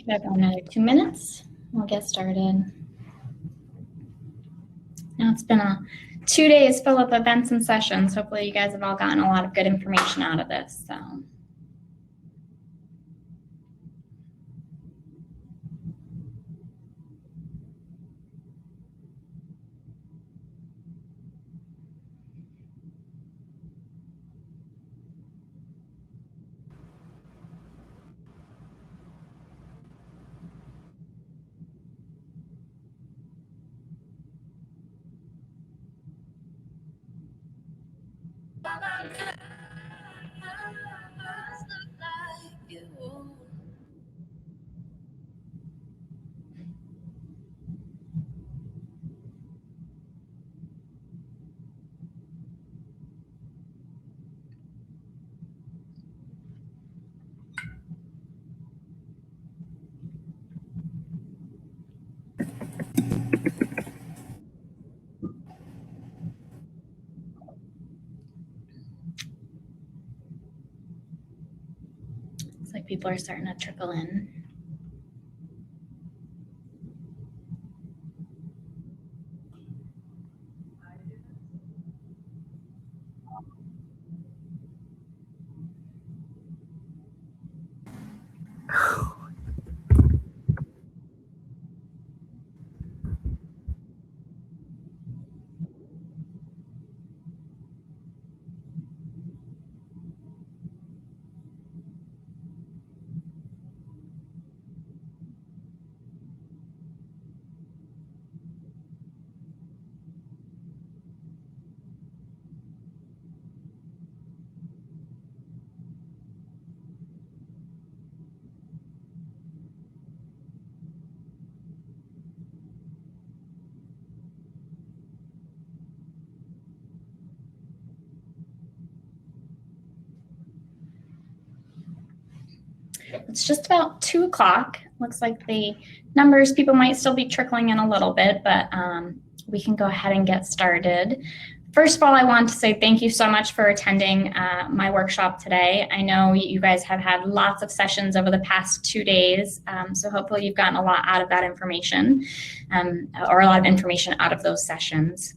Give everyone another 2 minutes. We'll get started. Now it's been 2 days full of events and sessions. Hopefully you guys have all gotten a lot of good information out of this. Looks like people are starting to trickle in. It's just about 2 o'clock. Looks like the numbers, people might still be trickling in a little bit, but we can go ahead and get started. First of all, I want to say thank you so much for attending my workshop today. I know you guys have had lots of sessions over the past 2 days, so hopefully you've gotten a lot out of that information, or a lot of information out of those sessions.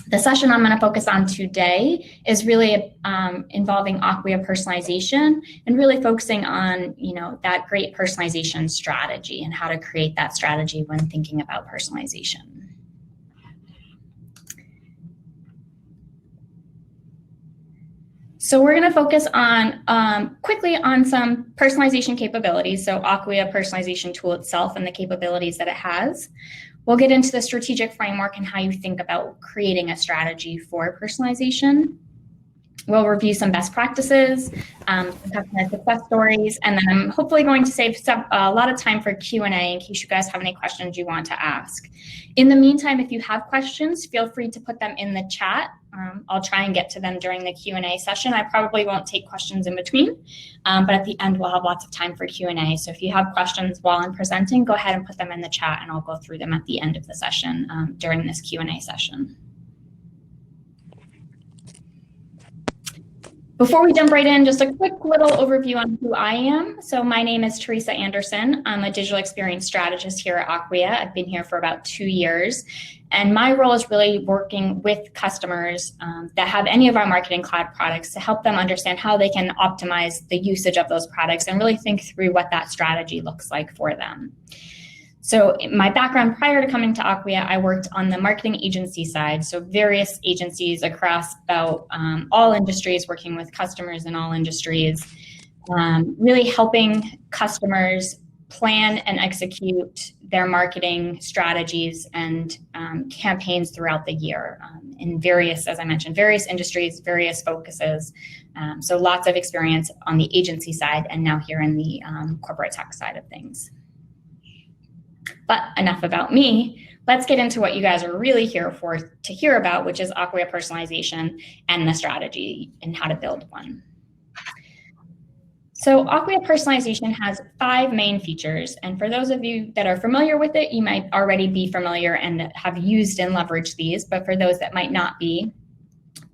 The session I'm going to focus on today is really involving Acquia personalization and really focusing on, that great personalization strategy and how to create that strategy when thinking about personalization. So we're going to focus on quickly on some personalization capabilities. So Acquia personalization tool itself and the capabilities that it has. We'll get into the strategic framework and how you think about creating a strategy for personalization. We'll review some best practices, some customer success stories, and then I'm hopefully going to save a lot of time for Q&A in case you guys have any questions you want to ask. In the meantime, if you have questions, feel free to put them in the chat. I'll try and get to them during the Q&A session. I probably won't take questions in between, but at the end we'll have lots of time for Q&A. So if you have questions while I'm presenting, go ahead and put them in the chat and I'll go through them at the end of the session during this Q&A session. Before we jump right in, just a quick little overview on who I am. So my name is Teresa Anderson. I'm a digital experience strategist here at Acquia. I've been here for about 2 years. And my role is really working with customers that have any of our marketing cloud products to help them understand how they can optimize the usage of those products and really think through what that strategy looks like for them. So my background prior to coming to Acquia, I worked on the marketing agency side. So various agencies across about all industries, working with customers in all industries, really helping customers plan and execute their marketing strategies and campaigns throughout the year in various, as I mentioned, various industries, various focuses. So lots of experience on the agency side and now here in the corporate tech side of things. But enough about me. Let's get into what you guys are really here for to hear about, which is Acquia personalization and the strategy and how to build one. So Acquia personalization has 5 main features. And for those of you that are familiar with it, you might already be familiar and have used and leveraged these. But for those that might not be,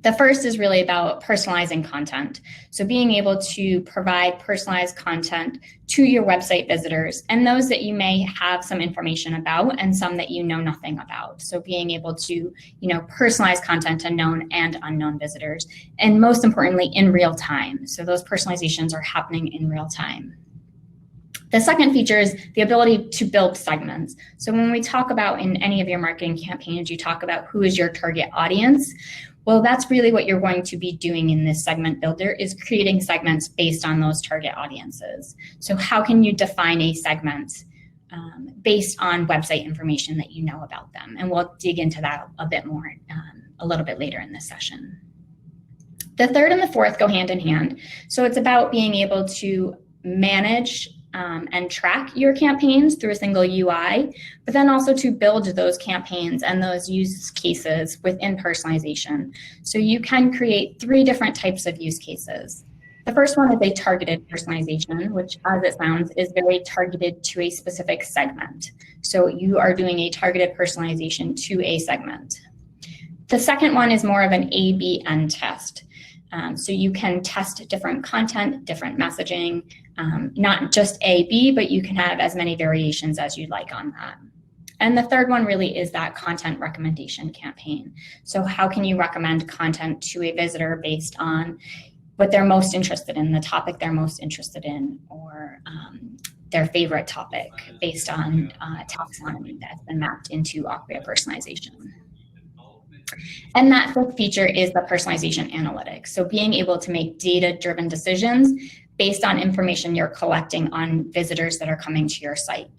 The first is really about personalizing content. So being able to provide personalized content to your website visitors, and those that you may have some information about and some that you know nothing about. So being able to, personalize content to known and unknown visitors, and most importantly, in real time. So those personalizations are happening in real time. The second feature is the ability to build segments. So when we talk about in any of your marketing campaigns, you talk about who is your target audience. Well, that's really what you're going to be doing in this segment builder, is creating segments based on those target audiences. So how can you define a segment based on website information that you know about them? And we'll dig into that a bit more a little bit later in this session. The third and the fourth go hand in hand. So it's about being able to manage and track your campaigns through a single UI, but then also to build those campaigns and those use cases within personalization. So you can create 3 different types of use cases. The first one is a targeted personalization, which, as it sounds, is very targeted to a specific segment. So you are doing a targeted personalization to a segment. The second one is more of an A/B/N test. So you can test different content, different messaging, not just A, B, but you can have as many variations as you'd like on that. And the third one really is that content recommendation campaign. So how can you recommend content to a visitor based on what they're most interested in, the topic they're most interested in, or their favorite topic based on taxonomy that's been mapped into Acquia personalization. And that fifth feature is the personalization analytics. So being able to make data-driven decisions based on information you're collecting on visitors that are coming to your site.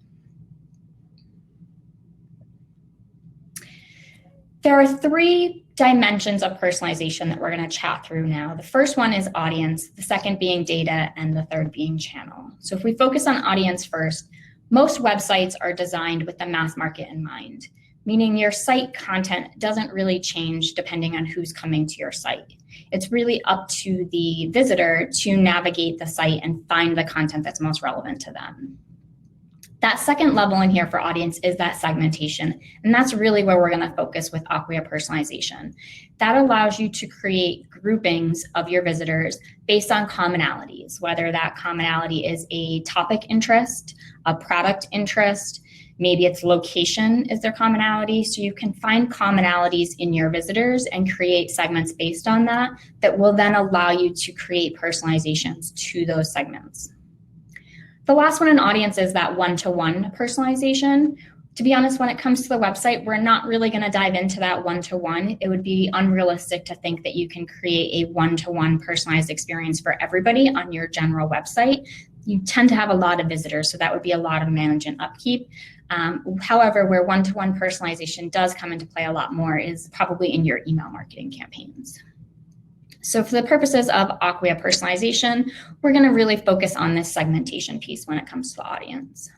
There are 3 dimensions of personalization that we're going to chat through now. The first one is audience, the second being data, and the third being channel. So if we focus on audience first, most websites are designed with the mass market in mind, meaning your site content doesn't really change depending on who's coming to your site. It's really up to the visitor to navigate the site and find the content that's most relevant to them. That second level in here for audience is that segmentation, and that's really where we're going to focus with Acquia personalization. That allows you to create groupings of your visitors based on commonalities, whether that commonality is a topic interest, a product interest, maybe it's location is their commonality. So you can find commonalities in your visitors and create segments based on that will then allow you to create personalizations to those segments. The last one in audience is that one-to-one personalization. To be honest, when it comes to the website, we're not really going to dive into that one-to-one. It would be unrealistic to think that you can create a one-to-one personalized experience for everybody on your general website. You tend to have a lot of visitors, so that would be a lot of management upkeep. However, where one-to-one personalization does come into play a lot more is probably in your email marketing campaigns. So for the purposes of Acquia personalization, we're going to really focus on this segmentation piece when it comes to the audience.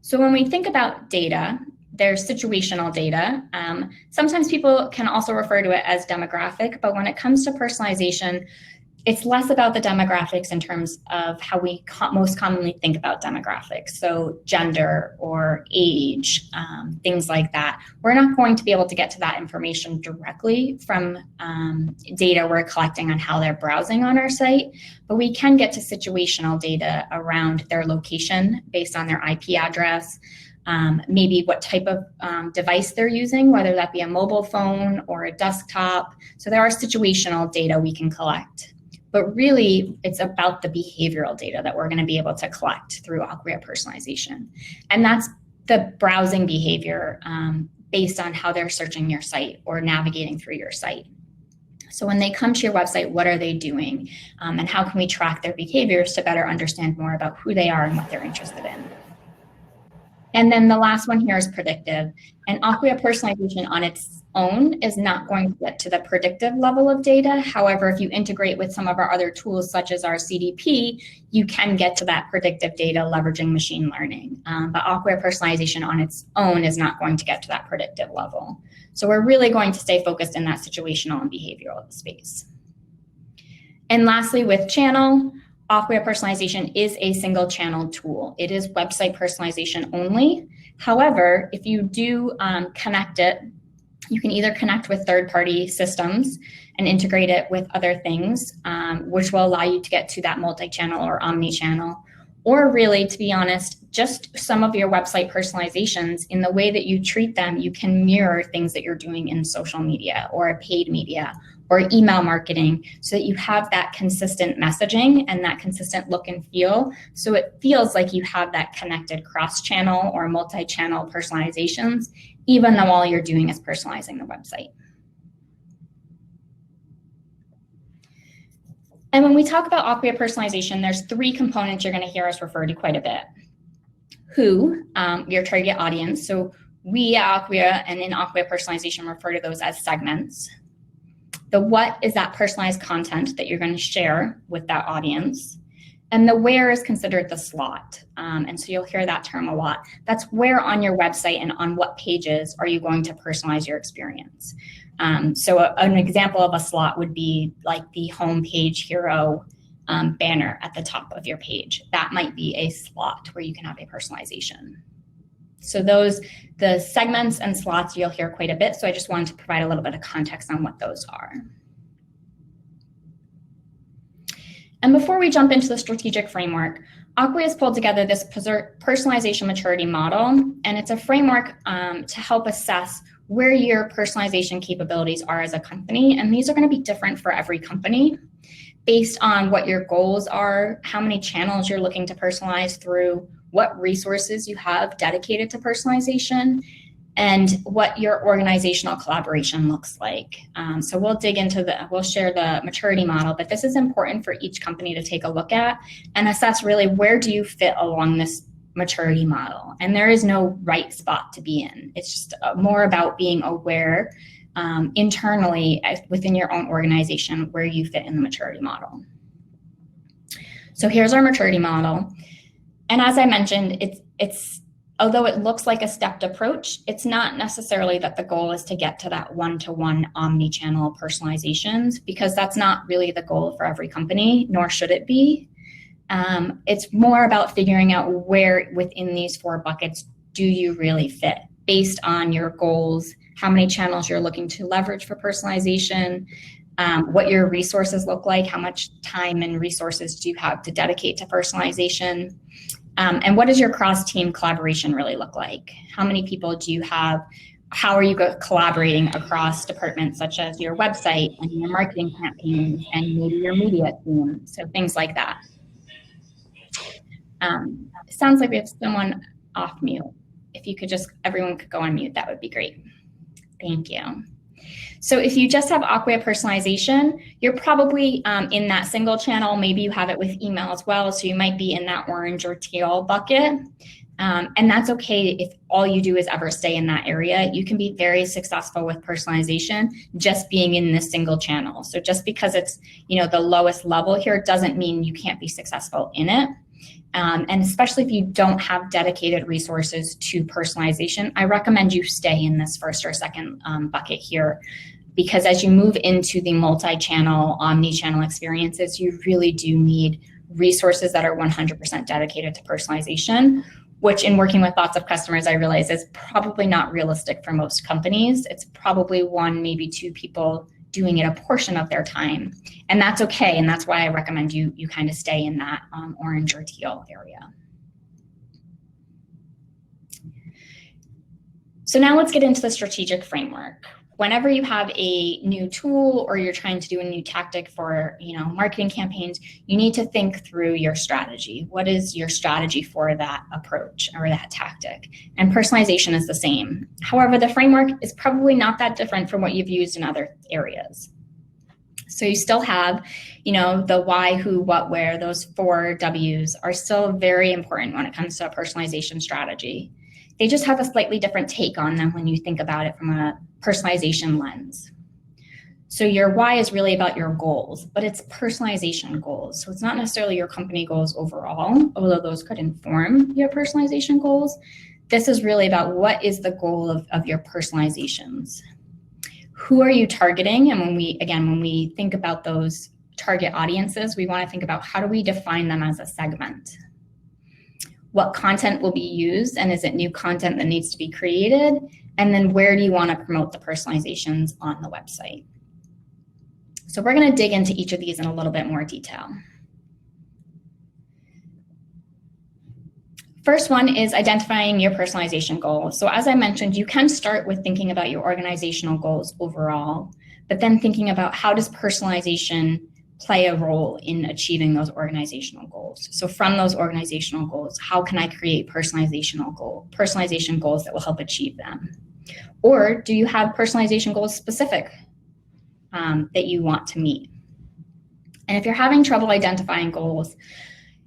So when we think about data, there's situational data. Sometimes people can also refer to it as demographic, but when it comes to personalization, it's less about the demographics in terms of how we most commonly think about demographics. So gender or age, things like that. We're not going to be able to get to that information directly from data we're collecting on how they're browsing on our site, but we can get to situational data around their location based on their IP address, maybe what type of device they're using, whether that be a mobile phone or a desktop. So there are situational data we can collect. But really, it's about the behavioral data that we're going to be able to collect through Acquia personalization. And that's the browsing behavior based on how they're searching your site or navigating through your site. So when they come to your website, what are they doing? And how can we track their behaviors to better understand more about who they are and what they're interested in? And then the last one here is predictive. And Acquia personalization on its own is not going to get to the predictive level of data. However, if you integrate with some of our other tools, such as our CDP, you can get to that predictive data leveraging machine learning. But Acquia personalization on its own is not going to get to that predictive level. So we're really going to stay focused in that situational and behavioral space. And lastly, with channel, Acquia personalization is a single channel tool. It is website personalization only. However, if you do connect it, You can either connect with third-party systems and integrate it with other things, which will allow you to get to that multi-channel or omni-channel, or really, to be honest, just some of your website personalizations. In the way that you treat them, you can mirror things that you're doing in social media or paid media or email marketing, so that you have that consistent messaging and that consistent look and feel, so it feels like you have that connected cross-channel or multi-channel personalizations, even though all you're doing is personalizing the website. And when we talk about Acquia personalization, there's 3 components you're going to hear us refer to quite a bit. Who, your target audience. So we at Acquia and in Acquia personalization refer to those as segments. The what is that personalized content that you're going to share with that audience. And the where is considered the slot. And so you'll hear that term a lot. That's where on your website and on what pages are you going to personalize your experience. So an example of a slot would be like the homepage hero banner at the top of your page. That might be a slot where you can have a personalization. So the segments and slots you'll hear quite a bit. So I just wanted to provide a little bit of context on what those are. And before we jump into the strategic framework, Acquia has pulled together this personalization maturity model, and it's a framework to help assess where your personalization capabilities are as a company. And these are going to be different for every company based on what your goals are, how many channels you're looking to personalize through, what resources you have dedicated to personalization, and what your organizational collaboration looks like. So we'll dig into we'll share the maturity model, but this is important for each company to take a look at and assess really where do you fit along this maturity model. And there is no right spot to be in. It's just more about being aware internally within your own organization where you fit in the maturity model. So here's our maturity model. And as I mentioned, although it looks like a stepped approach, it's not necessarily that the goal is to get to that one-to-one omni-channel personalizations, because that's not really the goal for every company, nor should it be. It's more about figuring out where within these 4 buckets do you really fit based on your goals, how many channels you're looking to leverage for personalization, what your resources look like, how much time and resources do you have to dedicate to personalization, and what does your cross-team collaboration really look like? How many people do you have? How are you collaborating across departments such as your website and your marketing campaigns and maybe your media team? So things like that. Sounds like we have someone off mute. If you could everyone could go on mute, that would be great. Thank you. So if you just have Acquia personalization, you're probably in that single channel. Maybe you have it with email as well. So you might be in that orange or teal bucket. And that's okay if all you do is ever stay in that area. You can be very successful with personalization just being in this single channel. So just because it's the lowest level here doesn't mean you can't be successful in it. And especially if you don't have dedicated resources to personalization, I recommend you stay in this first or second bucket here, because as you move into the multi-channel, omni-channel experiences, you really do need resources that are 100% dedicated to personalization, which in working with lots of customers, I realize is probably not realistic for most companies. It's probably 1, maybe 2 people doing it a portion of their time. And that's okay. And that's why I recommend you kind of stay in that orange or teal area. So now let's get into the strategic framework. Whenever you have a new tool or you're trying to do a new tactic for marketing campaigns, you need to think through your strategy. What is your strategy for that approach or that tactic? And personalization is the same. However, the framework is probably not that different from what you've used in other areas. So you still have, the why, who, what, where. Those 4 W's are still very important when it comes to a personalization strategy. They just have a slightly different take on them when you think about it from a personalization lens. So your why is really about your goals, but it's personalization goals. So it's not necessarily your company goals overall, although those could inform your personalization goals. This is really about what is the goal of your personalizations. Who are you targeting? And when we think about those target audiences, we want to think about how do we define them as a segment? What content will be used, and is it new content that needs to be created? And then where do you want to promote the personalizations on the website? So we're going to dig into each of these in a little bit more detail. First one is identifying your personalization goals. So as I mentioned, you can start with thinking about your organizational goals overall, but then thinking about how does personalization play a role in achieving those organizational goals. So from those organizational goals, how can I create personalization goals that will help achieve them? Or do you have personalization goals specific that you want to meet? And if you're having trouble identifying goals,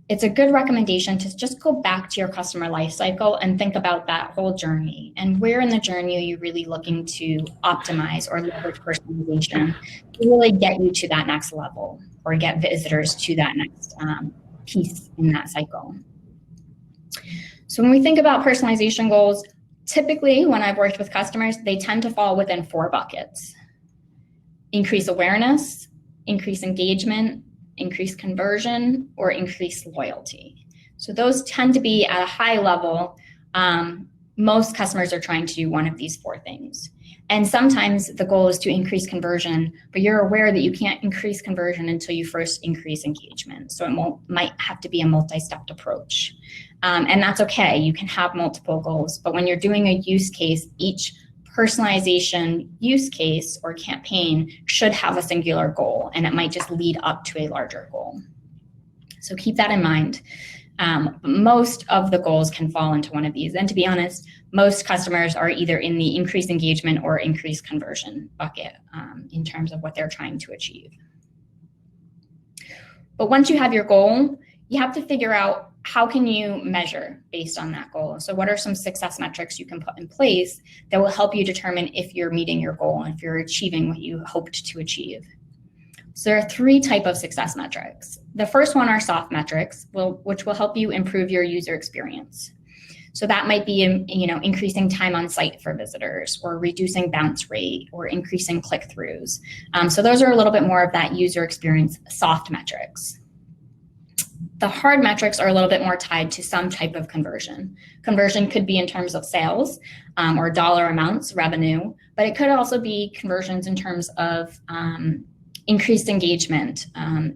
it's a good recommendation to just go back to your customer life cycle and think about that whole journey. And where in the journey are you really looking to optimize or leverage personalization to really get you to that next level or get visitors to that next piece in that cycle? So when we think about personalization goals, typically when I've worked with customers, they tend to fall within 4 buckets: increase awareness, increase engagement, increase conversion, or increase loyalty. So those tend to be at a high level. Most customers are trying to do one of these 4 things. And sometimes the goal is to increase conversion, but you're aware that you can't increase conversion until you first increase engagement. So it might have to be a multi-stepped approach. And that's okay. You can have multiple goals, but when you're doing a use case, each personalization use case or campaign should have a singular goal, and it might just lead up to a larger goal. So keep that in mind. Most of the goals can fall into one of these. And to be honest, most customers are either in the increased engagement or increased conversion bucket in terms of what they're trying to achieve. But once you have your goal, you have to figure out how can you measure based on that goal. So what are some success metrics you can put in place that will help you determine if you're meeting your goal and if you're achieving what you hoped to achieve? So there are 3 types of success metrics. The first one are soft metrics, which will help you improve your user experience. So that might be, increasing time on site for visitors, or reducing bounce rate, or increasing click-throughs. So those are a little bit more of that user experience soft metrics. The hard metrics are a little bit more tied to some type of conversion. Conversion could be in terms of sales or dollar amounts, revenue, but it could also be conversions in terms of increased engagement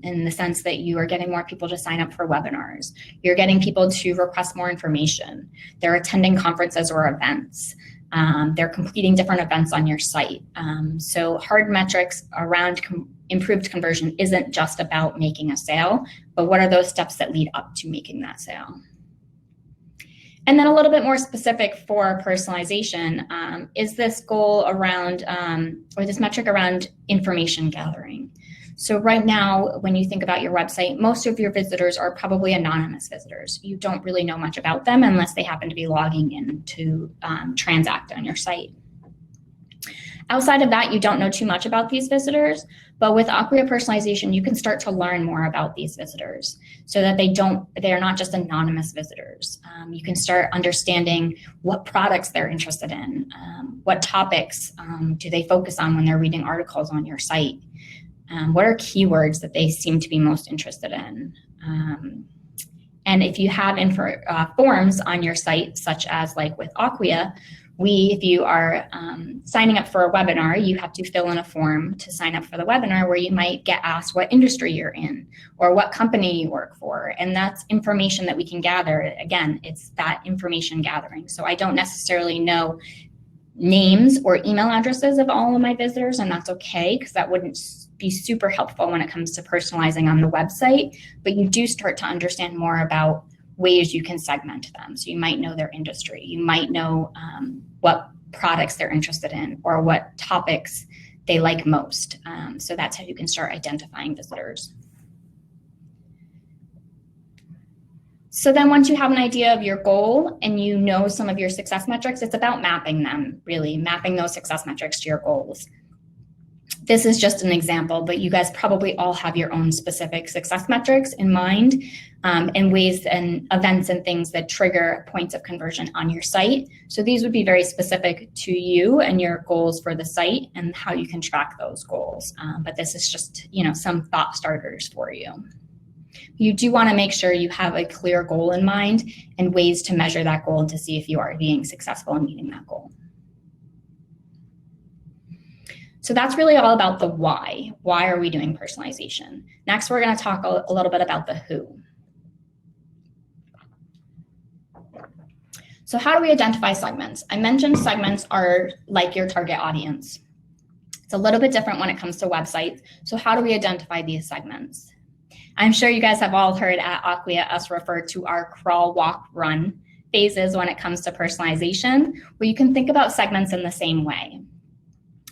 in the sense that you are getting more people to sign up for webinars. You're getting people to request more information. They're attending conferences or events. They're completing different events on your site. So hard metrics around improved conversion isn't just about making a sale, but what are those steps that lead up to making that sale? And then a little bit more specific for personalization, is this goal around, or this metric around information gathering. So right now, when you think about your website, most of your visitors are probably anonymous visitors. You don't really know much about them unless they happen to be logging in to transact on your site. Outside of that, you don't know too much about these visitors, but with Acquia personalization, you can start to learn more about these visitors so that they're not just anonymous visitors. You can start understanding what products they're interested in, what topics do they focus on when they're reading articles on your site, what are keywords that they seem to be most interested in. And if you have forms on your site, such as like with Acquia, if you are signing up for a webinar, you have to fill in a form to sign up for the webinar where you might get asked what industry you're in or what company you work for. And that's information that we can gather. Again, it's that information gathering. So I don't necessarily know names or email addresses of all of my visitors, and that's okay, because that wouldn't be super helpful when it comes to personalizing on the website. But you do start to understand more about ways you can segment them. So you might know their industry, you might know what products they're interested in or what topics they like most. So that's how you can start identifying visitors. So then once you have an idea of your goal and you know some of your success metrics, it's about mapping them, really mapping those success metrics to your goals. This is just an example, but you guys probably all have your own specific success metrics in mind, and ways and events and things that trigger points of conversion on your site. So these would be very specific to you and your goals for the site and how you can track those goals. But this is just, some thought starters for you. You do want to make sure you have a clear goal in mind and ways to measure that goal to see if you are being successful in meeting that goal. So that's really all about the why. Why are we doing personalization? Next, we're going to talk a little bit about the who. So how do we identify segments? I mentioned segments are like your target audience. It's a little bit different when it comes to websites. So how do we identify these segments? I'm sure you guys have all heard at Acquia us refer to our crawl, walk, run phases when it comes to personalization, where you can think about segments in the same way.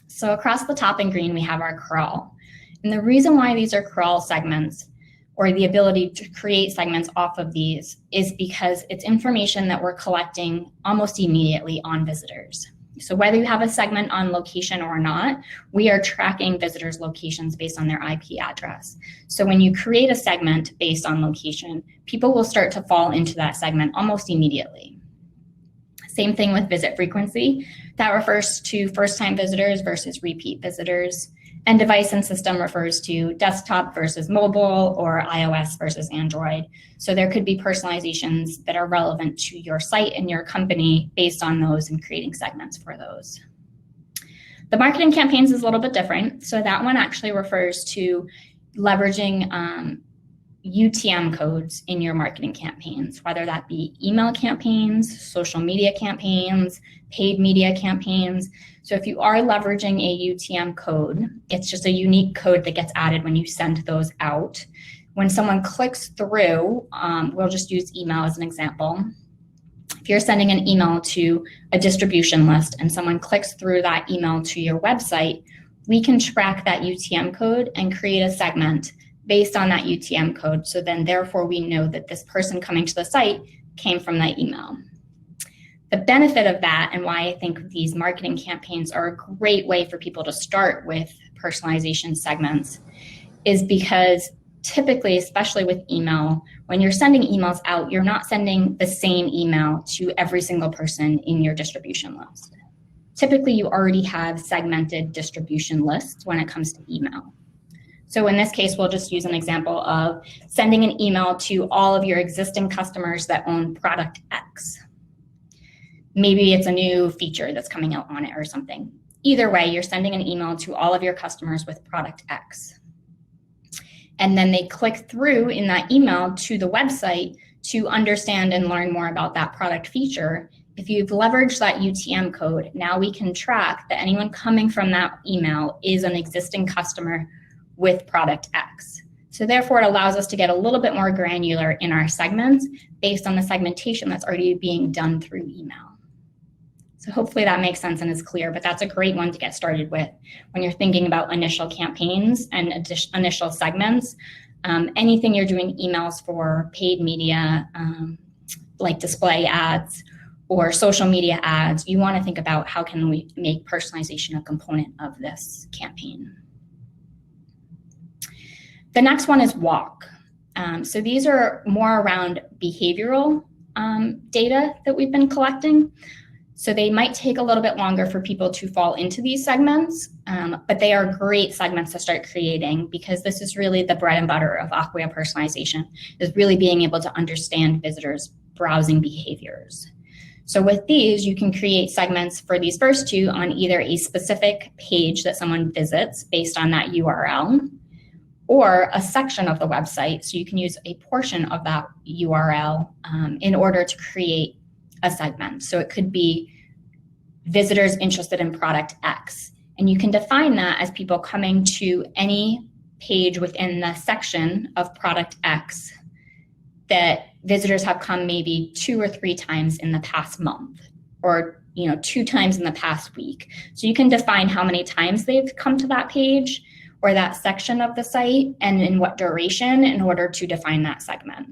So across the top in green, we have our crawl. And the reason why these are crawl segments, or the ability to create segments off of these, is because it's information that we're collecting almost immediately on visitors. So whether you have a segment on location or not, we are tracking visitors' locations based on their IP address. So when you create a segment based on location, people will start to fall into that segment almost immediately. Same thing with visit frequency. That refers to first-time visitors versus repeat visitors. And device and system refers to desktop versus mobile, or iOS versus Android. So there could be personalizations that are relevant to your site and your company based on those and creating segments for those. The marketing campaigns is a little bit different. So that one actually refers to leveraging UTM codes in your marketing campaigns, whether that be email campaigns, social media campaigns, paid media campaigns. So if you are leveraging a UTM code, it's just a unique code that gets added when you send those out. When someone clicks through, we'll just use email as an example. If you're sending an email to a distribution list and someone clicks through that email to your website, we can track that UTM code and create a segment based on that UTM code. So then therefore we know that this person coming to the site came from that email. The benefit of that, and why I think these marketing campaigns are a great way for people to start with personalization segments, is because typically, especially with email, when you're sending emails out, you're not sending the same email to every single person in your distribution list. Typically, you already have segmented distribution lists when it comes to email. So in this case, we'll just use an example of sending an email to all of your existing customers that own product X. Maybe it's a new feature that's coming out on it or something. Either way, you're sending an email to all of your customers with product X. And then they click through in that email to the website to understand and learn more about that product feature. If you've leveraged that UTM code, now we can track that anyone coming from that email is an existing customer with product X. So therefore, it allows us to get a little bit more granular in our segments based on the segmentation that's already being done through email. So hopefully that makes sense and is clear, but that's a great one to get started with when you're thinking about initial campaigns and initial segments. Anything you're doing emails for, paid media, like display ads or social media ads, you want to think about how can we make personalization a component of this campaign. The next one is walk. So these are more around behavioral data that we've been collecting. So they might take a little bit longer for people to fall into these segments, but they are great segments to start creating, because this is really the bread and butter of Acquia personalization, is really being able to understand visitors' browsing behaviors. So with these, you can create segments for these first two on either a specific page that someone visits based on that URL, or a section of the website. So you can use a portion of that URL in order to create a segment. So it could be visitors interested in product X. And you can define that as people coming to any page within the section of product X that visitors have come maybe 2 or 3 times in the past month, or 2 times in the past week. So you can define how many times they've come to that page or that section of the site and in what duration in order to define that segment.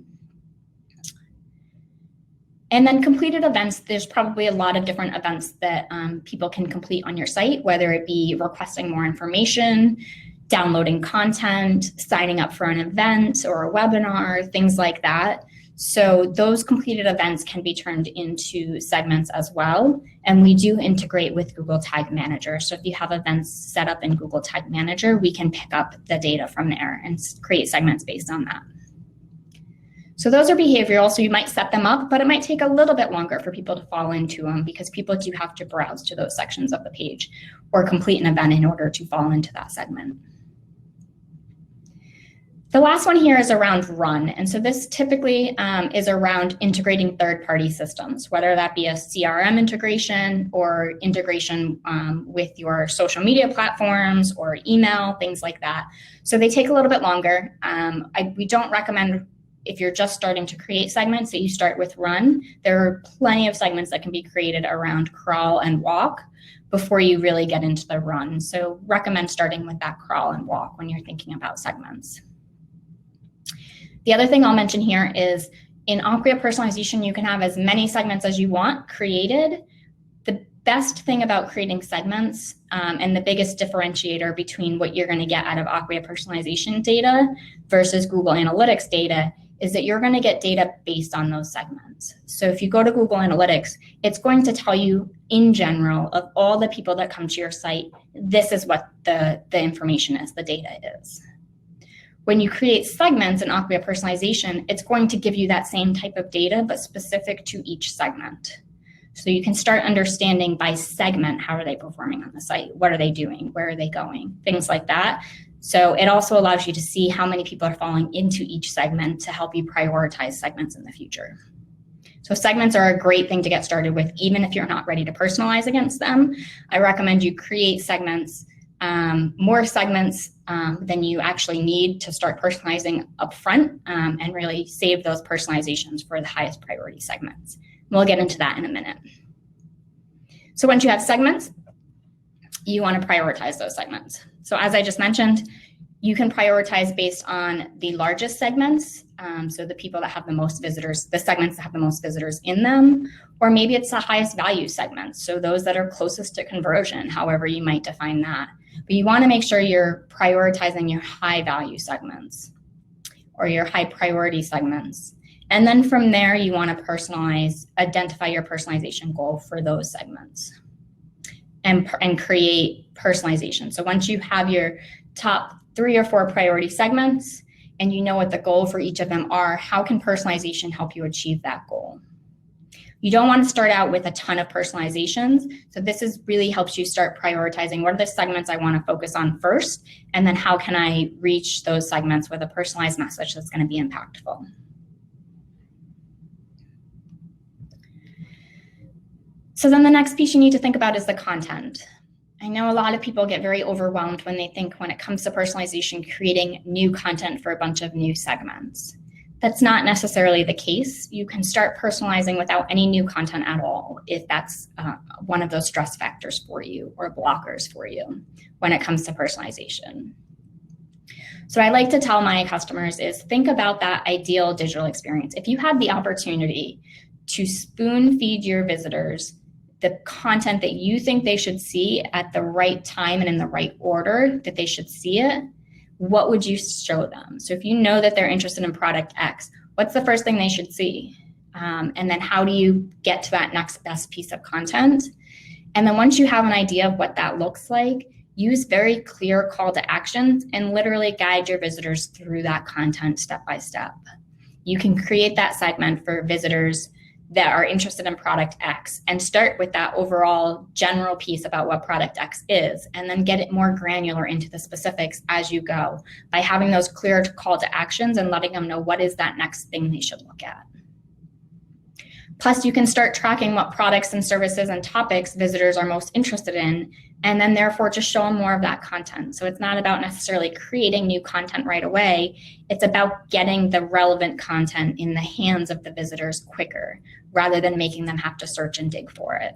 And then completed events, there's probably a lot of different events that people can complete on your site, whether it be requesting more information, downloading content, signing up for an event or a webinar, things like that. So those completed events can be turned into segments as well. And we do integrate with Google Tag Manager. So if you have events set up in Google Tag Manager, we can pick up the data from there and create segments based on that. So those are behavioral, so you might set them up, but it might take a little bit longer for people to fall into them because people do have to browse to those sections of the page or complete an event in order to fall into that segment. The last one here is around run. And so this typically is around integrating third-party systems, whether that be a CRM integration or integration with your social media platforms or email, things like that. So they take a little bit longer. We don't recommend, if you're just starting to create segments, that you start with run. There are plenty of segments that can be created around crawl and walk before you really get into the run. So recommend starting with that crawl and walk when you're thinking about segments. The other thing I'll mention here is in Acquia personalization, you can have as many segments as you want created. The best thing about creating segments and the biggest differentiator between what you're going to get out of Acquia personalization data versus Google Analytics data is that you're going to get data based on those segments. So if you go to Google Analytics, it's going to tell you in general of all the people that come to your site, this is what the information is, the data is. When you create segments in Acquia personalization, it's going to give you that same type of data, but specific to each segment. So you can start understanding by segment, how are they performing on the site? What are they doing? Where are they going? Things like that. So it also allows you to see how many people are falling into each segment to help you prioritize segments in the future. So segments are a great thing to get started with, even if you're not ready to personalize against them. I recommend you create segments, more segments than you actually need to start personalizing upfront, and really save those personalizations for the highest priority segments. We'll get into that in a minute. So once you have segments, you want to prioritize those segments. So as I just mentioned, you can prioritize based on the largest segments, so the people that have the most visitors, the segments that have the most visitors in them, or maybe it's the highest value segments, so those that are closest to conversion, however you might define that. But you want to make sure you're prioritizing your high value segments or your high priority segments. And then from there, you want to personalize, identify your personalization goal for those segments and create personalization. So once you have your top 3 or 4 priority segments and you know what the goal for each of them are, how can personalization help you achieve that goal? You don't want to start out with a ton of personalizations. So this really helps you start prioritizing what are the segments I want to focus on first, and then how can I reach those segments with a personalized message that's going to be impactful. So then the next piece you need to think about is the content. I know a lot of people get very overwhelmed when they think when it comes to personalization, creating new content for a bunch of new segments. That's not necessarily the case. You can start personalizing without any new content at all if that's one of those stress factors for you or blockers for you when it comes to personalization. So I like to tell my customers is think about that ideal digital experience. If you had the opportunity to spoon feed your visitors the content that you think they should see at the right time and in the right order that they should see it, what would you show them? So if you know that they're interested in product X, what's the first thing they should see? And then how do you get to that next best piece of content? And then once you have an idea of what that looks like, use very clear call to actions and literally guide your visitors through that content step by step. You can create that segment for visitors that are interested in product X and start with that overall general piece about what product X is, and then get it more granular into the specifics as you go by having those clear call to actions and letting them know what is that next thing they should look at. Plus, you can start tracking what products and services and topics visitors are most interested in, and then therefore just show them more of that content. So it's not about necessarily creating new content right away. It's about getting the relevant content in the hands of the visitors quicker, rather than making them have to search and dig for it.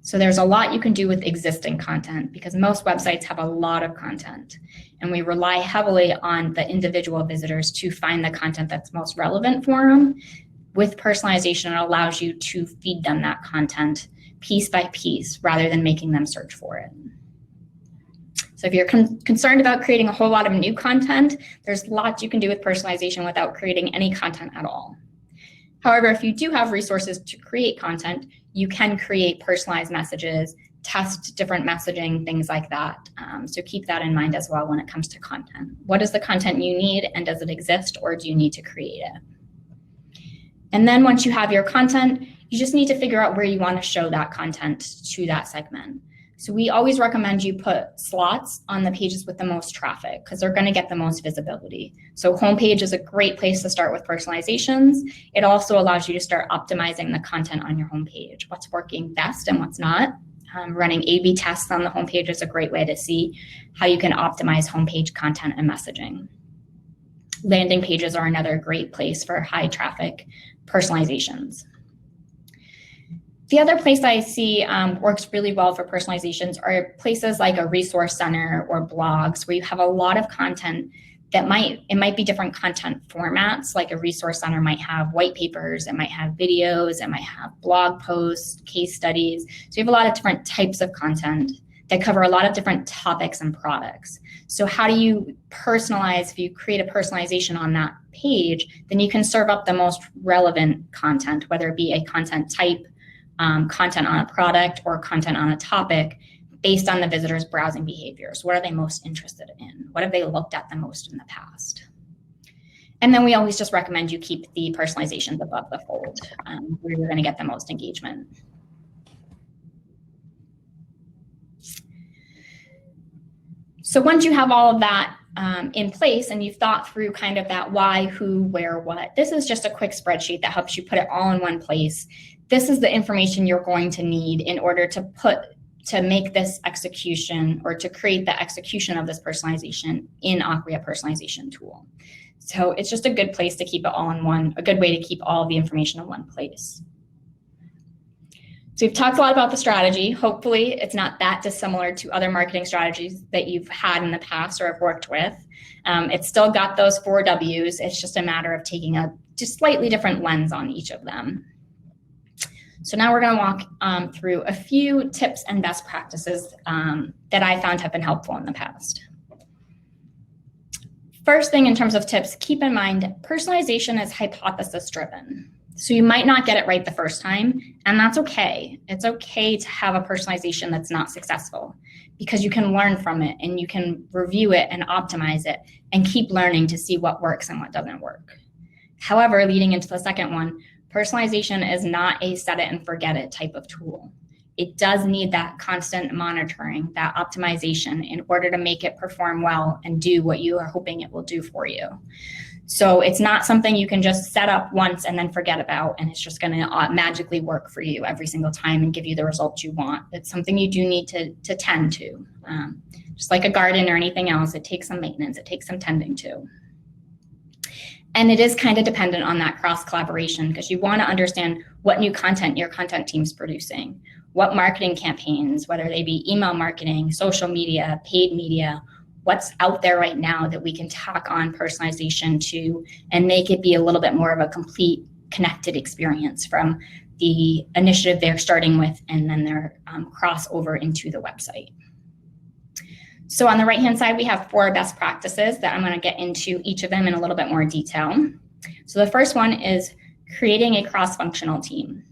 So there's a lot you can do with existing content because most websites have a lot of content, and we rely heavily on the individual visitors to find the content that's most relevant for them. With personalization, it allows you to feed them that content piece by piece rather than making them search for it. So if you're concerned about creating a whole lot of new content, there's lots you can do with personalization without creating any content at all. However, if you do have resources to create content, you can create personalized messages test different messaging, things like that. So keep that in mind as well when it comes to content. What is the content you need, and does it exist, or do you need to create it? And then once you have your content, you just need to figure out where you want to show that content to that segment. So we always recommend you put slots on the pages with the most traffic because they're going to get the most visibility. So homepage is a great place to start with personalizations. It also allows you to start optimizing the content on your homepage, what's working best and what's not. Running A/B tests on the homepage is a great way to see how you can optimize homepage content and messaging. Landing pages are another great place for high traffic personalizations. The other place I see works really well for personalizations are places like a resource center or blogs where you have a lot of content that might be different content formats. Like a resource center might have white papers, it might have videos, it might have blog posts, case studies. So you have a lot of different types of content that cover a lot of different topics and products. So how do you personalize? If you create a personalization on that page, then you can serve up the most relevant content, whether it be a content type, content on a product, or content on a topic based on the visitor's browsing behaviors. What are they most interested in? What have they looked at the most in the past? And then we always just recommend you keep the personalizations above the fold where you're going to get the most engagement. So once you have all of that in place and you've thought through kind of that why, who, where, what, this is just a quick spreadsheet that helps you put it all in one place. This is the information you're going to need in order to make this execution or to create the execution of this personalization in Acquia personalization tool. So it's just a good place to keep it all in one, a good way to keep all of the information in one place. So we've talked a lot about the strategy. Hopefully it's not that dissimilar to other marketing strategies that you've had in the past or have worked with. It's still got those 4 W's. It's just a matter of taking a just slightly different lens on each of them. So now we're going to walk through a few tips and best practices that I found have been helpful in the past. First thing in terms of tips, keep in mind personalization is hypothesis driven. So you might not get it right the first time, and that's okay. It's okay to have a personalization that's not successful because you can learn from it and you can review it and optimize it and keep learning to see what works and what doesn't work. However, leading into the second one, personalization is not a set it and forget it type of tool. It does need that constant monitoring, that optimization in order to make it perform well and do what you are hoping it will do for you. So it's not something you can just set up once and then forget about, and it's just going to magically work for you every single time and give you the results you want. It's something you do need to tend to. Just like a garden or anything else, it takes some maintenance, it takes some tending to. And it is kind of dependent on that cross collaboration because you want to understand what new content your content team's producing, what marketing campaigns, whether they be email marketing, social media, paid media, what's out there right now that we can tack on personalization to and make it be a little bit more of a complete connected experience from the initiative they're starting with and then their crossover into the website. So on the right-hand side, we have 4 best practices that I'm going to get into each of them in a little bit more detail. So the first one is creating a cross-functional team.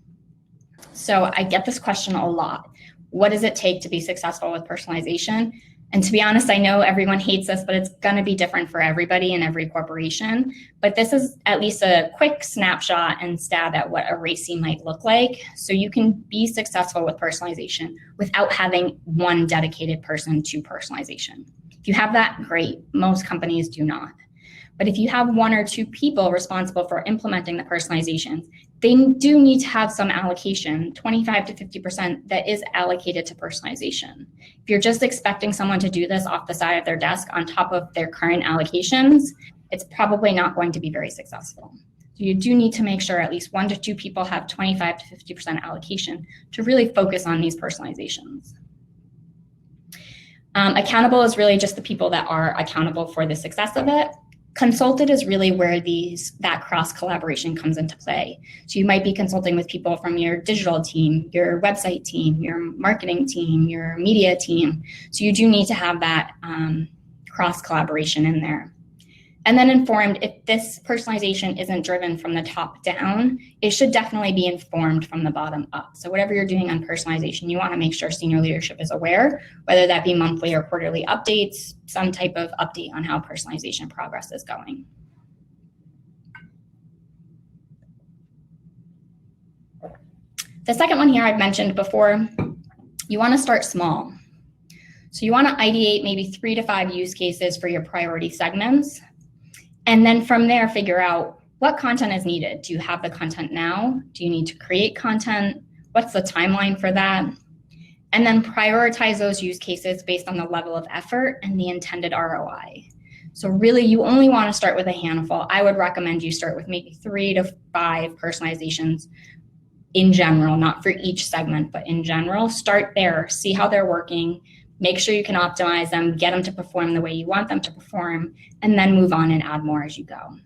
So I get this question a lot. What does it take to be successful with personalization? And to be honest, I know everyone hates this, but it's going to be different for everybody in every corporation. But this is at least a quick snapshot and stab at what a RACI might look like. So you can be successful with personalization without having one dedicated person to personalization. If you have that, great. Most companies do not. But if you have 1 or 2 people responsible for implementing the personalizations, they do need to have some allocation, 25 to 50% that is allocated to personalization. If you're just expecting someone to do this off the side of their desk on top of their current allocations, it's probably not going to be very successful. So you do need to make sure at least 1 to 2 people have 25 to 50% allocation to really focus on these personalizations. Accountable is really just the people that are accountable for the success of it. Consulted is really where that cross collaboration comes into play. So you might be consulting with people from your digital team, your website team, your marketing team, your media team. So you do need to have that cross collaboration in there. And then informed, if this personalization isn't driven from the top down, it should definitely be informed from the bottom up. So whatever you're doing on personalization, you want to make sure senior leadership is aware, whether that be monthly or quarterly updates, some type of update on how personalization progress is going. The second one here I've mentioned before, you want to start small. So you want to ideate maybe 3 to 5 use cases for your priority segments. And then from there, figure out what content is needed. Do you have the content now? Do you need to create content? What's the timeline for that? And then prioritize those use cases based on the level of effort and the intended ROI. So really, you only want to start with a handful. I would recommend you start with maybe 3 to 5 personalizations in general, not for each segment, but in general. Start there, see how they're working, make sure you can optimize them, get them to perform the way you want them to perform, and then move on and add more as you go.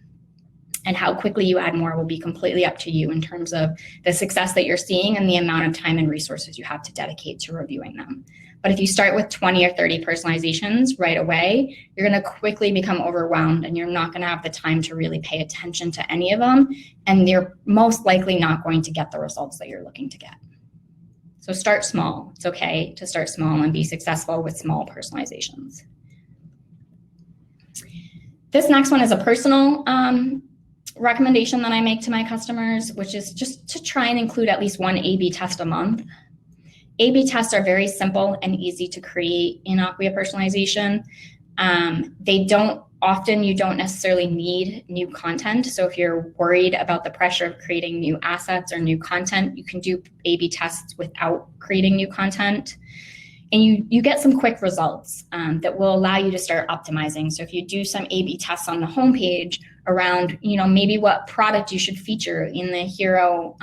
And how quickly you add more will be completely up to you in terms of the success that you're seeing and the amount of time and resources you have to dedicate to reviewing them. But if you start with 20 or 30 personalizations right away, you're going to quickly become overwhelmed and you're not going to have the time to really pay attention to any of them. And you're most likely not going to get the results that you're looking to get. So start small. It's okay to start small and be successful with small personalizations. This next one is a personal recommendation that I make to my customers, which is just to try and include at least one A/B test a month. A/B tests are very simple and easy to create in Acquia Personalization. You don't necessarily need new content. So if you're worried about the pressure of creating new assets or new content, you can do A/B tests without creating new content. And you get some quick results that will allow you to start optimizing. So if you do some A/B tests on the homepage around, maybe what product you should feature in the hero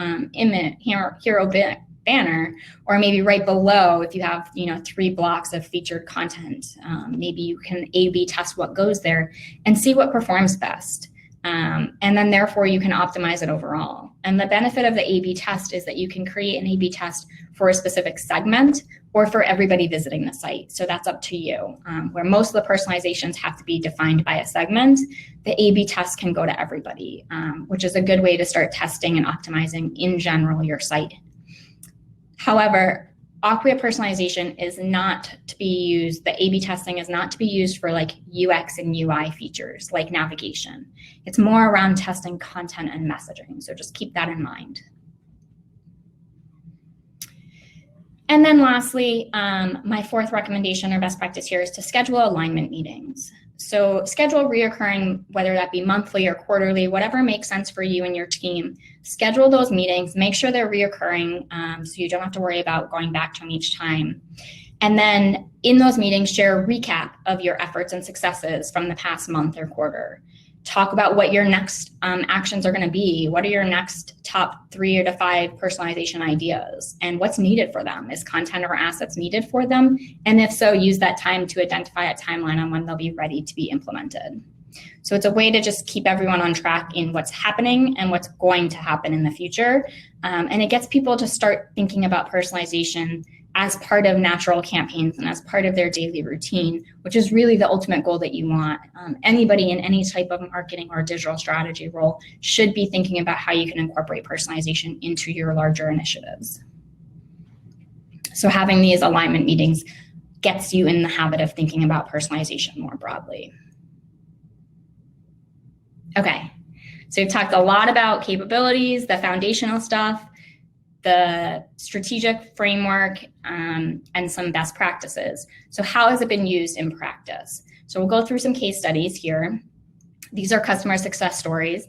banner, or maybe right below, if you have 3 blocks of featured content, maybe you can A/B test what goes there and see what performs best. And then therefore you can optimize it overall. And the benefit of the A/B test is that you can create an A/B test for a specific segment or for everybody visiting the site. So that's up to you. Where most of the personalizations have to be defined by a segment, the A/B test can go to everybody, which is a good way to start testing and optimizing in general your site. However, Acquia Personalization is not to be used, the A/B testing is not to be used for like UX and UI features like navigation. It's more around testing content and messaging. So just keep that in mind. And then lastly, my 4th recommendation or best practice here is to schedule alignment meetings. So schedule reoccurring, whether that be monthly or quarterly, whatever makes sense for you and your team. Schedule those meetings, make sure they're reoccurring so you don't have to worry about going back to them each time. And then in those meetings, share a recap of your efforts and successes from the past month or quarter. Talk about what your next actions are going to be. What are your next top 3 to 5 personalization ideas and what's needed for them? Is content or assets needed for them? And if so, use that time to identify a timeline on when they'll be ready to be implemented. So it's a way to just keep everyone on track in what's happening and what's going to happen in the future. And it gets people to start thinking about personalization as part of natural campaigns and as part of their daily routine, which is really the ultimate goal that you want. Anybody in any type of marketing or digital strategy role should be thinking about how you can incorporate personalization into your larger initiatives. So having these alignment meetings gets you in the habit of thinking about personalization more broadly. Okay, so we've talked a lot about capabilities, the foundational stuff, the strategic framework, and some best practices. So how has it been used in practice? So we'll go through some case studies here. These are customer success stories.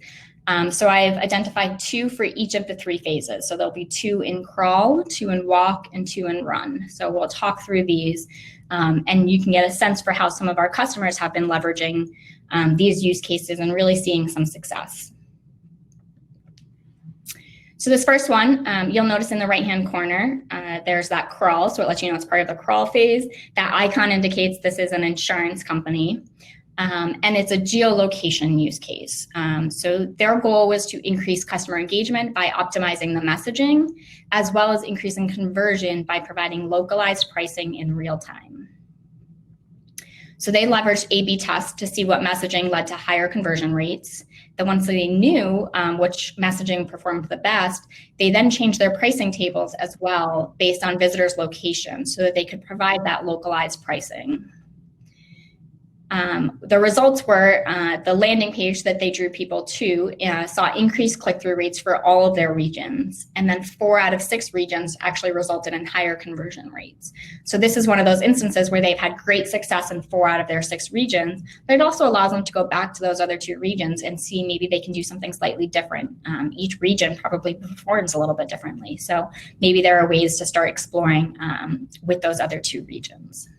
So I've identified 2 for each of the 3 phases. So there'll be 2 in crawl, 2 in walk, and 2 in run. So we'll talk through these and you can get a sense for how some of our customers have been leveraging these use cases and really seeing some success. So this first one, you'll notice in the right-hand corner, there's that crawl. So it lets you know it's part of the crawl phase. That icon indicates this is an insurance company. And it's a geolocation use case. So their goal was to increase customer engagement by optimizing the messaging, as well as increasing conversion by providing localized pricing in real time. So they leveraged A/B tests to see what messaging led to higher conversion rates. Then once they knew which messaging performed the best, they then changed their pricing tables as well based on visitors' location so that they could provide that localized pricing. The results were the landing page that they drew people to saw increased click-through rates for all of their regions. And then 4 out of 6 regions actually resulted in higher conversion rates. So this is one of those instances where they've had great success in 4 out of their 6 regions, but it also allows them to go back to those other 2 regions and see maybe they can do something slightly different. Each region probably performs a little bit differently. So maybe there are ways to start exploring with those other 2 regions.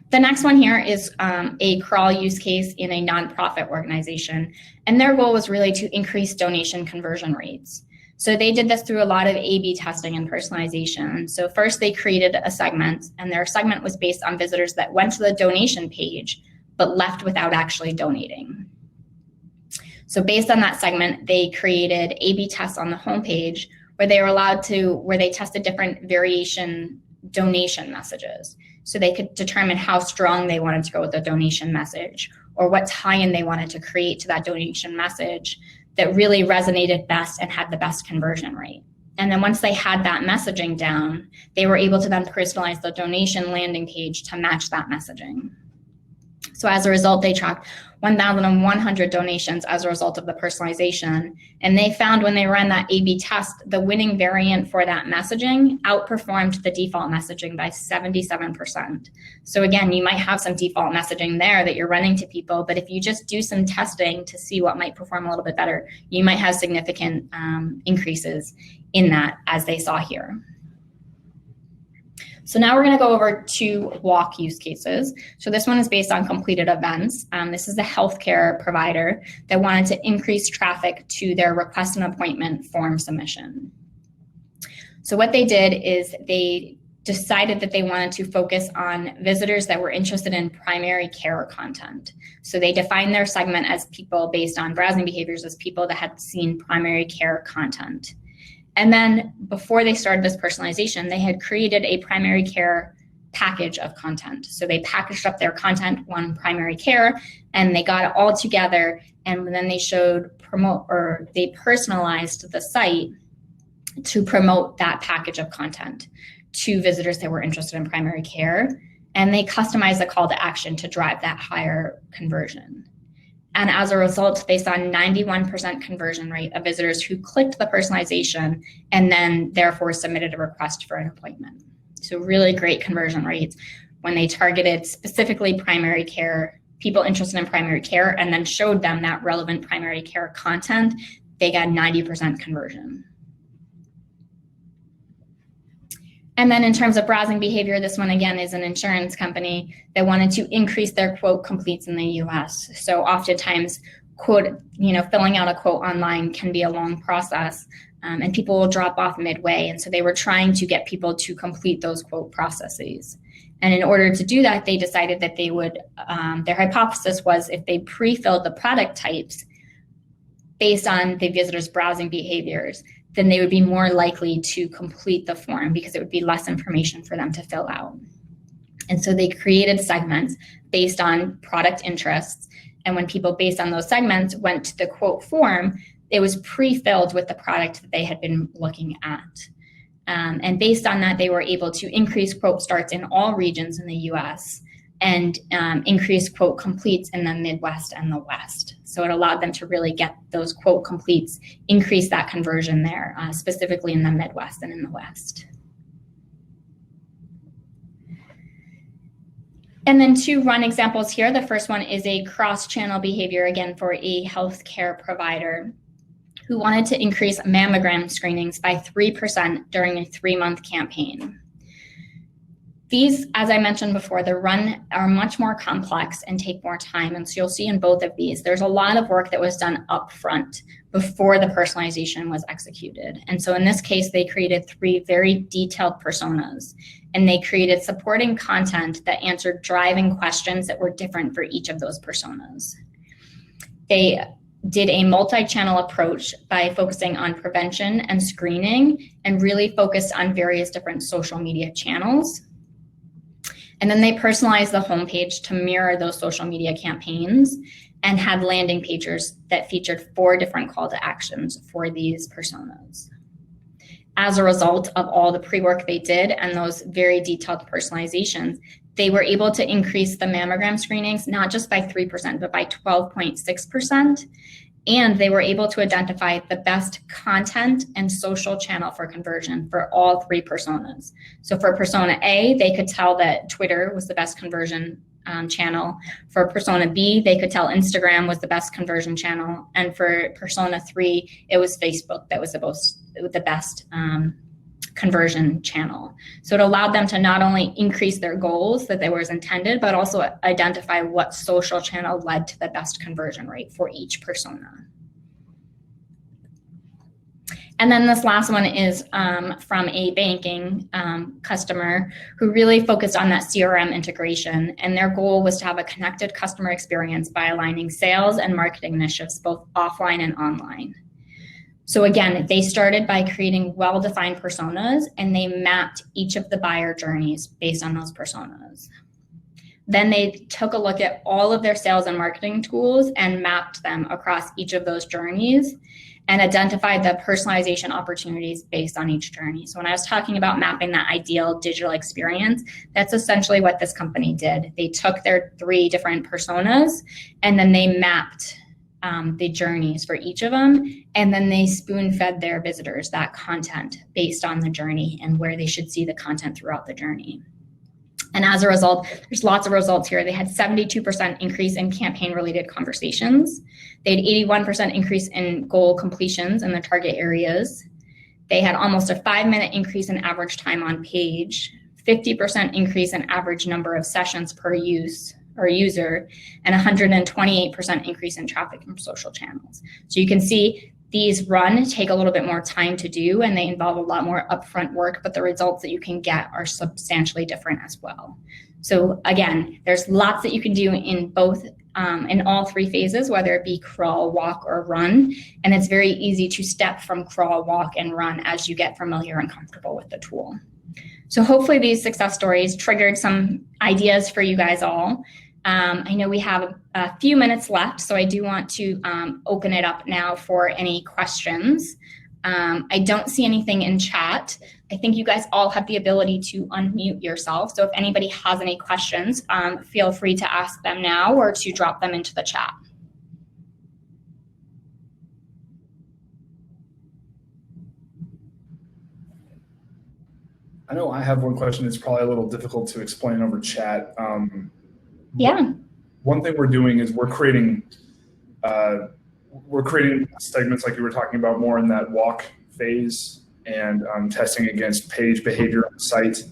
The next one here is a crawl use case in a nonprofit organization, and their goal was really to increase donation conversion rates. So they did this through a lot of A/B testing and personalization. So first they created a segment, and their segment was based on visitors that went to the donation page but left without actually donating. So based on that segment, they created A/B tests on the homepage where they were where they tested different variation donation messages. So they could determine how strong they wanted to go with the donation message, or what tie-in they wanted to create to that donation message that really resonated best and had the best conversion rate. And then once they had that messaging down, they were able to then personalize the donation landing page to match that messaging. So as a result, they tracked 1,100 donations as a result of the personalization. And they found when they ran that A/B test, the winning variant for that messaging outperformed the default messaging by 77%. So again, you might have some default messaging there that you're running to people, but if you just do some testing to see what might perform a little bit better, you might have significant increases in that, as they saw here. So now we're going to go over 2 walk use cases. So this one is based on completed events. This is a healthcare provider that wanted to increase traffic to their request an appointment form submission. So what they did is they decided that they wanted to focus on visitors that were interested in primary care content. So they defined their segment as people based on browsing behaviors as people that had seen primary care content. And then before they started this personalization, they had created a primary care package of content. So they packaged up their content, one primary care, and they got it all together. And then they they personalized the site to promote that package of content to visitors that were interested in primary care. And they customized the call to action to drive that higher conversion. And as a result, they saw 91% conversion rate of visitors who clicked the personalization and then therefore submitted a request for an appointment. So really great conversion rates when they targeted specifically primary care, people interested in primary care, and then showed them that relevant primary care content, they got 90% conversion. And then in terms of browsing behavior, this one again is an insurance company that wanted to increase their quote completes in the US. So oftentimes filling out a quote online can be a long process and people will drop off midway. And so they were trying to get people to complete those quote processes. And in order to do that, they decided that they would, their hypothesis was if they pre-filled the product types based on the visitor's browsing behaviors, then they would be more likely to complete the form because it would be less information for them to fill out. And so they created segments based on product interests. And when people based on those segments went to the quote form, it was pre-filled with the product that they had been looking at. And based on that, they were able to increase quote starts in all regions in the US and increase quote completes in the Midwest and the West. So it allowed them to really get those quote completes, increase that conversion there, specifically in the Midwest and in the West. And then 2 run examples here. The first one is a cross-channel behavior, again, for a healthcare provider who wanted to increase mammogram screenings by 3% during a 3-month campaign. These, as I mentioned before, the run are much more complex and take more time. And so you'll see in both of these, there's a lot of work that was done up front before the personalization was executed. And so in this case, they created 3 very detailed personas, and they created supporting content that answered driving questions that were different for each of those personas. They did a multi-channel approach by focusing on prevention and screening and really focused on various different social media channels. And then they personalized the homepage to mirror those social media campaigns and had landing pages that featured 4 different call to actions for these personas. As a result of all the pre-work they did and those very detailed personalizations, they were able to increase the mammogram screenings, not just by 3%, but by 12.6%. And they were able to identify the best content and social channel for conversion for all 3 personas. So for persona A, they could tell that Twitter was the best conversion channel. For persona B, they could tell Instagram was the best conversion channel. And for persona 3, it was Facebook that was the best conversion channel. So it allowed them to not only increase their goals that they were intended, but also identify what social channel led to the best conversion rate for each persona. And then this last one is from a banking customer who really focused on that CRM integration. And their goal was to have a connected customer experience by aligning sales and marketing initiatives, both offline and online. So again, they started by creating well-defined personas, and they mapped each of the buyer journeys based on those personas. Then they took a look at all of their sales and marketing tools and mapped them across each of those journeys and identified the personalization opportunities based on each journey. So when I was talking about mapping that ideal digital experience, that's essentially what this company did. They took their 3 different personas and then they mapped the journeys for each of them, and then they spoon-fed their visitors that content based on the journey and where they should see the content throughout the journey. And as a result, there's lots of results here. They had 72% increase in campaign-related conversations. They had 81% increase in goal completions in the target areas. They had almost a 5-minute increase in average time on page, 50% increase in average number of sessions per user, and 128% increase in traffic from social channels. So you can see these take a little bit more time to do, and they involve a lot more upfront work, but the results that you can get are substantially different as well. So again, there's lots that you can do in both, in all 3 phases, whether it be crawl, walk, or run. And it's very easy to step from crawl, walk, and run as you get familiar and comfortable with the tool. So hopefully these success stories triggered some ideas for you guys all. I know we have a few minutes left, so I do want to open it up now for any questions. I don't see anything in chat. I think you guys all have the ability to unmute yourself. So if anybody has any questions, feel free to ask them now or to drop them into the chat. I know I have one question. It's probably a little difficult to explain over chat. Yeah. One thing we're doing is we're creating segments like you were talking about, more in that walk phase, and testing against page behavior on the site.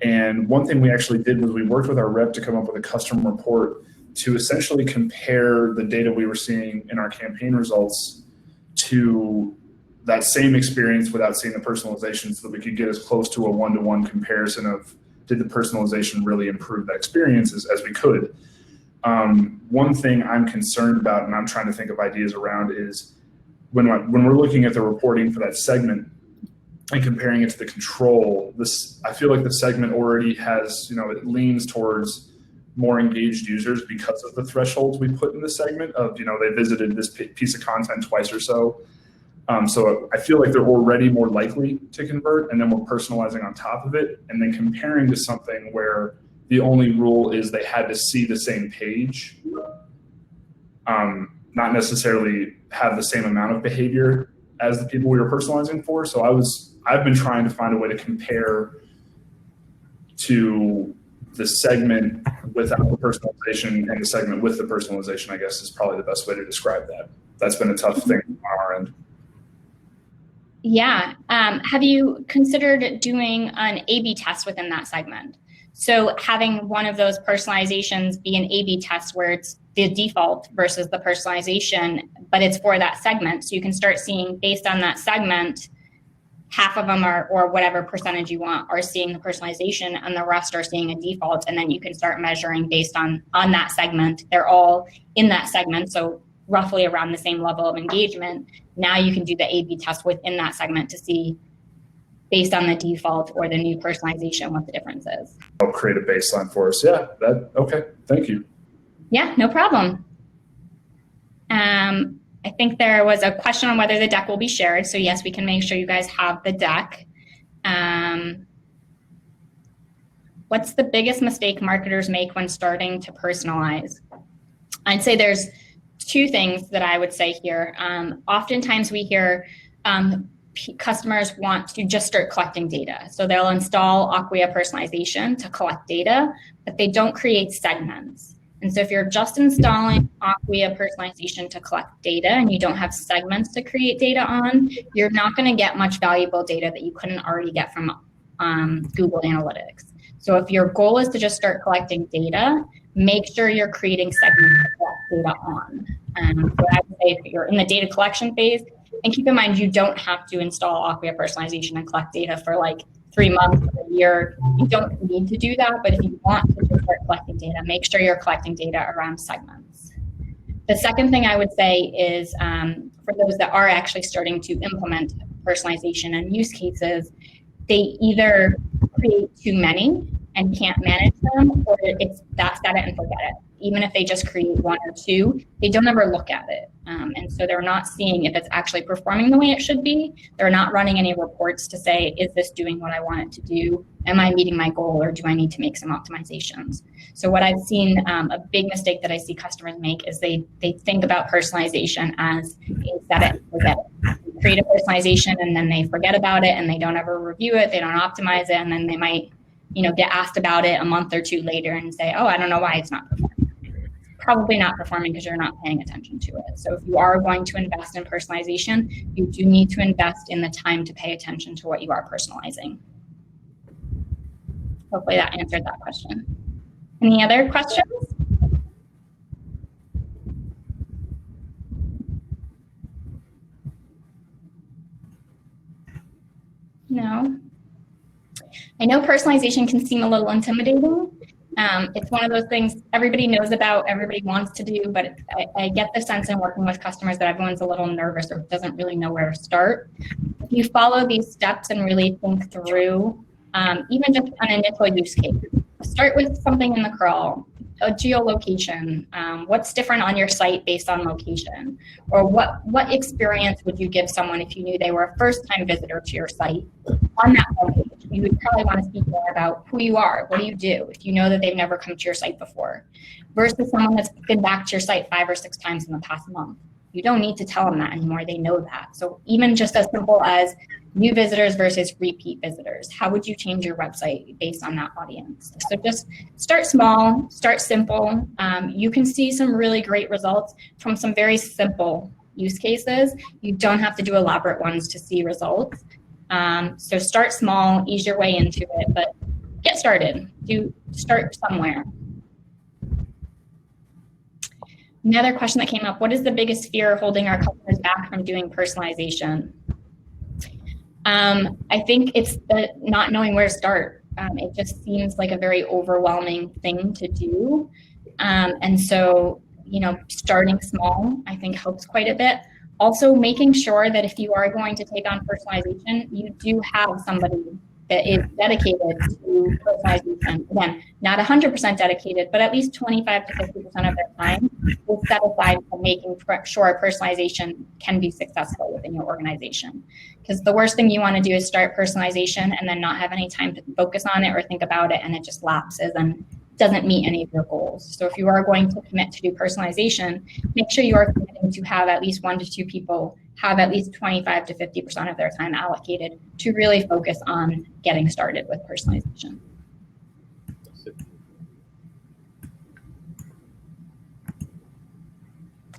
And one thing we actually did was we worked with our rep to come up with a custom report to essentially compare the data we were seeing in our campaign results to that same experience without seeing the personalization, so that we could get as close to a one-to-one comparison of, did the personalization really improve that experience as we could. One thing I'm concerned about, and I'm trying to think of ideas around, is when we're looking at the reporting for that segment and comparing it to the control, I feel like the segment already has, it leans towards more engaged users because of the thresholds we put in the segment of, they visited this piece of content twice or so. So I feel like they're already more likely to convert, and then we're personalizing on top of it, and then comparing to something where the only rule is they had to see the same page, not necessarily have the same amount of behavior as the people we were personalizing for. So I've been trying to find a way to compare to the segment without the personalization and the segment with the personalization, I guess, is probably the best way to describe that. That's been a tough thing on our end. Yeah. Have you considered doing an A/B test within that segment? So having one of those personalizations be an A/B test where it's the default versus the personalization, but it's for that segment. So you can start seeing, based on that segment, half of them are, or whatever percentage you want, are seeing the personalization, and the rest are seeing a default. And then you can start measuring based on that segment. They're all in that segment, so roughly around the same level of engagement. Now you can do the A/B test within that segment to see based on the default or the new personalization, what the difference is. I'll create a baseline for us. Yeah, okay, thank you. Yeah, no problem. I think there was a question on whether the deck will be shared. So yes, we can make sure you guys have the deck. What's the biggest mistake marketers make when starting to personalize? I'd say there's two things that I would say here. Oftentimes we hear customers want to just start collecting data. So they'll install Acquia Personalization to collect data, but they don't create segments. And so if you're just installing Acquia Personalization to collect data and you don't have segments to create data on, you're not going to get much valuable data that you couldn't already get from Google Analytics. So if your goal is to just start collecting data, make sure you're creating segments to collect data on. So I would say if you're in the data collection phase, and keep in mind, you don't have to install Acquia Personalization and collect data for like 3 months or a year. You don't need to do that, but if you want to just start collecting data, make sure you're collecting data around segments. The second thing I would say is for those that are actually starting to implement personalization and use cases, they either create too many and can't manage them, or it's set it and forget it. Even if they just create 1 or 2, they don't ever look at it. And so they're not seeing if it's actually performing the way it should be. They're not running any reports to say, is this doing what I want it to do? Am I meeting my goal, or do I need to make some optimizations? So what I've seen, a big mistake that I see customers make is they think about personalization as a set it and forget it. They create a personalization and then they forget about it and they don't ever review it, they don't optimize it, and then they might get asked about it a month or 2 later and say, oh, I don't know why it's not performing. Probably not performing because you're not paying attention to it. So if you are going to invest in personalization, you do need to invest in the time to pay attention to what you are personalizing. Hopefully that answered that question. Any other questions? No. I know personalization can seem a little intimidating. It's one of those things everybody knows about, everybody wants to do, but I get the sense in working with customers that everyone's a little nervous or doesn't really know where to start. If you follow these steps and really think through, even just an initial use case, start with something in the crawl, a geolocation. What's different on your site based on location? Or what experience would you give someone if you knew they were a first-time visitor to your site on that homepage? You would probably want to speak more about who you are, what do you do, if you know that they've never come to your site before, versus someone that's been back to your site 5 or 6 times in the past month. You don't need to tell them that anymore, they know that. So even just as simple as new visitors versus repeat visitors, how would you change your website based on that audience? So just start small, start simple. You can see some really great results from some very simple use cases. You don't have to do elaborate ones to see results. So start small, ease your way into it, but get started. Start somewhere. Another question that came up, what is the biggest fear holding our customers back from doing personalization? I think it's the not knowing where to start. It just seems like a very overwhelming thing to do. And so, starting small, I think helps quite a bit. Also, making sure that if you are going to take on personalization, you do have somebody that is dedicated to personalization. Again, not 100% dedicated, but at least 25 to 50% of their time is set aside for making sure personalization can be successful within your organization. Because the worst thing you want to do is start personalization and then not have any time to focus on it or think about it, and it just lapses and doesn't meet any of your goals. So if you are going to commit to do personalization, make sure you are committing to have at least 1 to 2 people have at least 25 to 50% of their time allocated to really focus on getting started with personalization.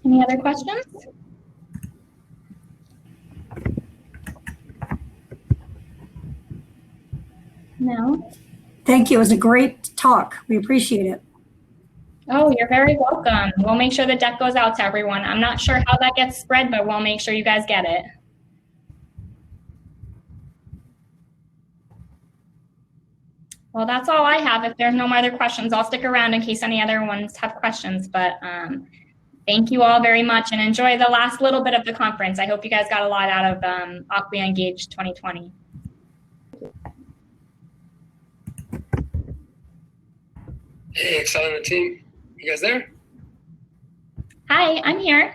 Any other questions? No? Thank you. It was a great talk. We appreciate it. Oh, you're very welcome. We'll make sure the deck goes out to everyone. I'm not sure how that gets spread, but we'll make sure you guys get it. Well, that's all I have. If there's no more other questions, I'll stick around in case any other ones have questions. But thank you all very much and enjoy the last little bit of the conference. I hope you guys got a lot out of Acquia Engage 2020. Hey, Excel and the team. You guys there? Hi, I'm here.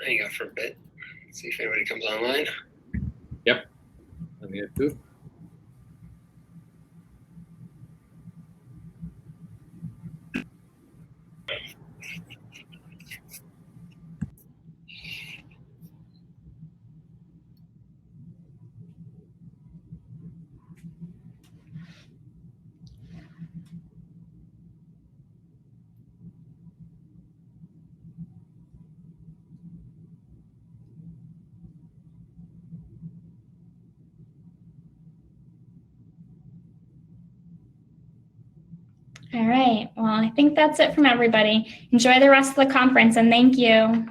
Hang out for a bit. See if anybody comes online. I'm here too. All right. Well, I think that's it from everybody. Enjoy the rest of the conference and thank you.